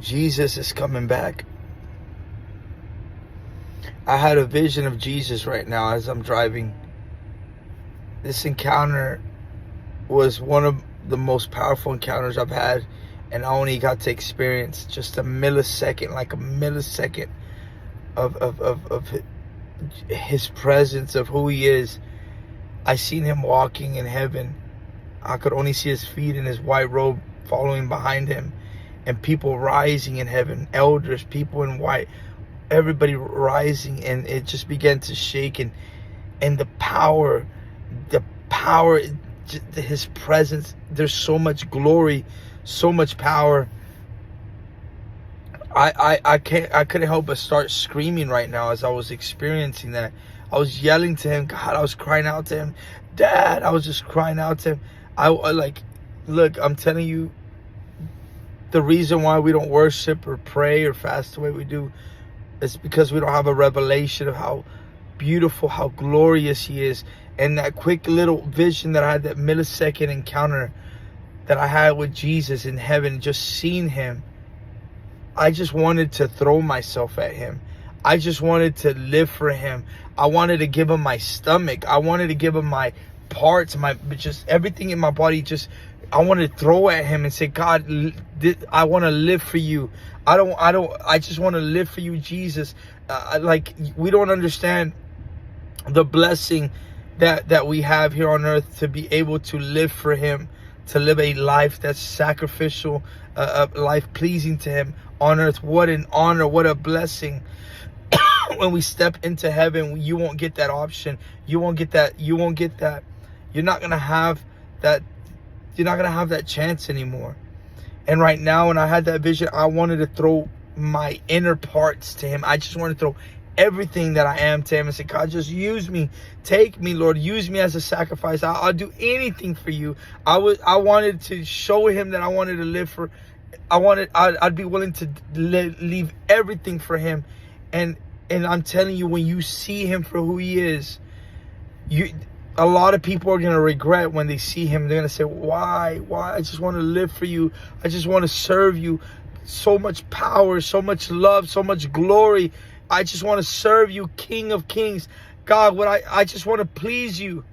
Jesus is coming back. I had a vision of Jesus right now as I'm driving. This encounter was one of the most powerful encounters I've had, and I only got to experience just a millisecond, like a millisecond of his presence, of who he is. I seen him walking in heaven. I could only see his feet and his white robe following behind him, and people rising in heaven, elders, people in white, everybody rising, and it just began to shake, and the power, his presence, there's so much glory, so much power. I couldn't help but start screaming right now as I was experiencing that. I was yelling to him, God, I was crying out to him, Dad, I was just crying out to him. I like, look, I'm telling you, the reason why we don't worship or pray or fast the way we do is because we don't have a revelation of how beautiful, how glorious he is. And that quick little vision that I had, that millisecond encounter that I had with Jesus in heaven, just seeing him, I just wanted to throw myself at him. I just wanted to live for him. I wanted to give him my stomach. I wanted to give him my parts, just everything in my body. Just, I wanted to throw at him and say, God, I want to live for you. I just want to live for you, Jesus. Like, we don't understand the blessing that we have here on earth, to be able to live for him, to live a life that's sacrificial, a life pleasing to him on earth. What an honor, what a blessing. When we step into heaven, you won't get that option. You won't get that. You're not going to have that. You're not going to have that chance anymore. And right now, when I had that vision, I wanted to throw my inner parts to him. I just wanted to throw everything that I am to him and say, God, just use me. Take me, Lord. Use me as a sacrifice. I'll do anything for you. I wanted to show him that I wanted to live for. I'd be willing to leave everything for him. And I'm telling you, when you see him for who he is, a lot of people are going to regret when they see him. They're going to say, why? I just want to live for you. I just want to serve you. So much power, so much love, so much glory. I just want to serve you, King of Kings. God, I just want to please you.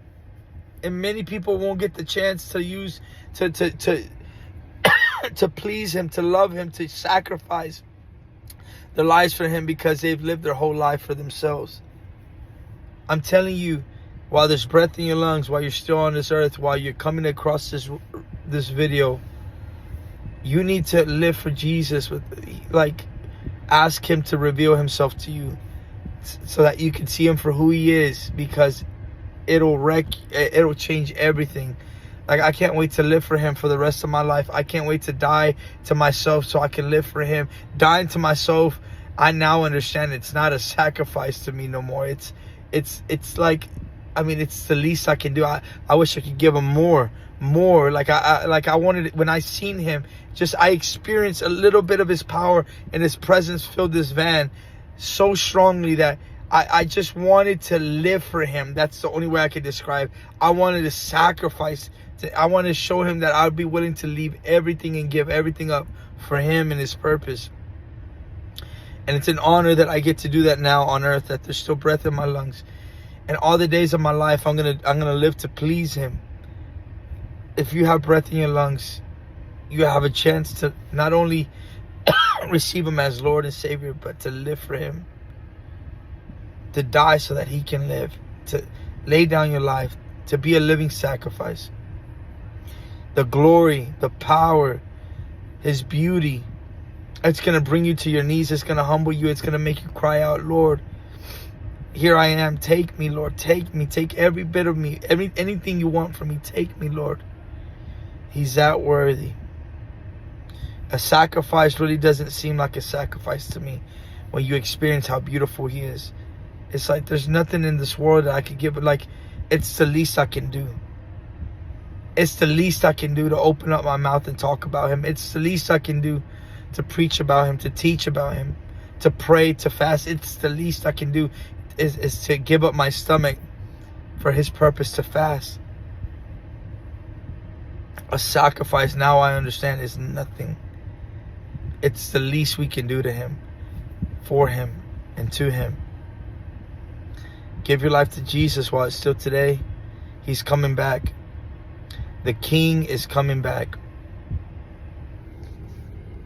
And many people won't get the chance to use, to please him, to love him, to sacrifice their lives for him, because they've lived their whole life for themselves. I'm telling you, while there's breath in your lungs, while you're still on this earth, while you're coming across this video, you need to live for Jesus. Ask him to reveal himself to you, so that you can see him for who he is, because it'll change everything. Like, I can't wait to live for him for the rest of my life. I can't wait to die to myself so I can live for him. Dying to myself, I now understand it's not a sacrifice to me no more. It's like, I mean, it's the least I can do. I wish I could give him more. Like I wanted it. When I seen him, I experienced a little bit of his power, and his presence filled this van so strongly that I just wanted to live for him. That's the only way I could describe. I wanted to sacrifice. I wanted to show him that I'd be willing to leave everything and give everything up for him and his purpose. And it's an honor that I get to do that now on earth, that there's still breath in my lungs. And all the days of my life, I'm gonna live to please him. If you have breath in your lungs, you have a chance to not only receive him as Lord and Savior, but to live for him. To die so that he can live. To lay down your life. To be a living sacrifice. The glory, the power, his beauty, it's going to bring you to your knees. It's going to humble you. It's going to make you cry out, Lord, here I am. Take me, Lord. Take me. Take every bit of me. Anything you want from me. Take me, Lord. He's that worthy. A sacrifice really doesn't seem like a sacrifice to me when you experience how beautiful he is. It's like there's nothing in this world that I could give, but like, it's the least I can do. It's the least I can do to open up my mouth and talk about him. It's the least I can do to preach about him, to teach about him, to pray, to fast. It's the least I can do is to give up my stomach for his purpose, to fast. A sacrifice, now I understand, is nothing. it's the least we can do to him, for him, and to him. Give your life to Jesus while it's still today. He's coming back. The King is coming back.